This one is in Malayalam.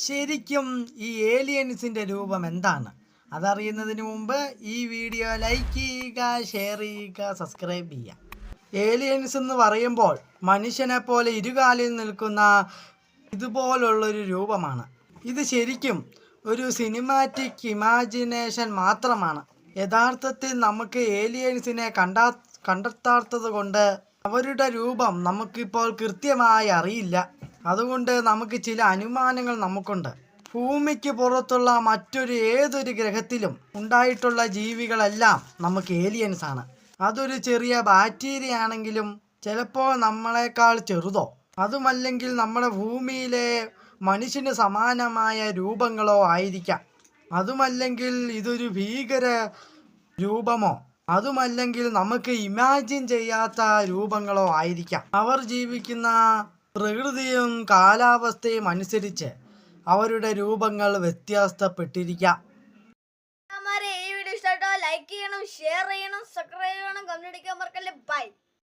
ശരിക്കും ഈ ഏലിയൻസിൻ്റെ രൂപം എന്താണ്? അതറിയുന്നതിന് മുമ്പ് ഈ വീഡിയോ ലൈക്ക് ചെയ്യുക, ഷെയർ ചെയ്യുക, സബ്സ്ക്രൈബ് ചെയ്യുക. ഏലിയൻസ് എന്ന് പറയുമ്പോൾ മനുഷ്യനെ പോലെ ഇരുകാലിൽ നിൽക്കുന്ന ഇതുപോലുള്ളൊരു രൂപമാണ്. ഇത് ശരിക്കും ഒരു സിനിമാറ്റിക് ഇമാജിനേഷൻ മാത്രമാണ്. യഥാർത്ഥത്തിൽ നമുക്ക് ഏലിയൻസിനെ കണ്ടെത്താത്തത് കൊണ്ട് അവരുടെ രൂപം നമുക്കിപ്പോൾ കൃത്യമായി അറിയില്ല. അതുകൊണ്ട് നമുക്ക് ചില അനുമാനങ്ങൾ നമുക്കുണ്ട്. ഭൂമിക്ക് പുറത്തുള്ള ഏതൊരു ഗ്രഹത്തിലും ഉണ്ടായിട്ടുള്ള ജീവികളെല്ലാം നമുക്ക് ഏലിയൻസ് ആണ്. അതൊരു ചെറിയ ബാക്ടീരിയ ആണെങ്കിലും ചിലപ്പോൾ നമ്മളെക്കാൾ ചെറുതോ അതുമല്ലെങ്കിൽ നമ്മുടെ ഭൂമിയിലെ മനുഷ്യന് സമാനമായ രൂപങ്ങളോ ആയിരിക്കാം. അതുമല്ലെങ്കിൽ ഇതൊരു ഭീകര രൂപമോ അതുമല്ലെങ്കിൽ നമുക്ക് ഇമാജിൻ ചെയ്യാത്ത രൂപങ്ങളോ ആയിരിക്കാം. അവർ ജീവിക്കുന്ന പ്രകൃതിയും കാലാവസ്ഥയും അനുസരിച്ച് അവരുടെ രൂപങ്ങൾ വ്യത്യാസപ്പെട്ടിരിക്കാം. ഈ വീഡിയോ ഇഷ്ടമായിട്ടോ ലൈക്ക് ചെയ്യണം, ഷെയർ ചെയ്യണം, സബ്സ്ക്രൈബ് ചെയ്യണം, കമന്റ് അടിക്കാൻ മറക്കല്ലേ. ബൈ.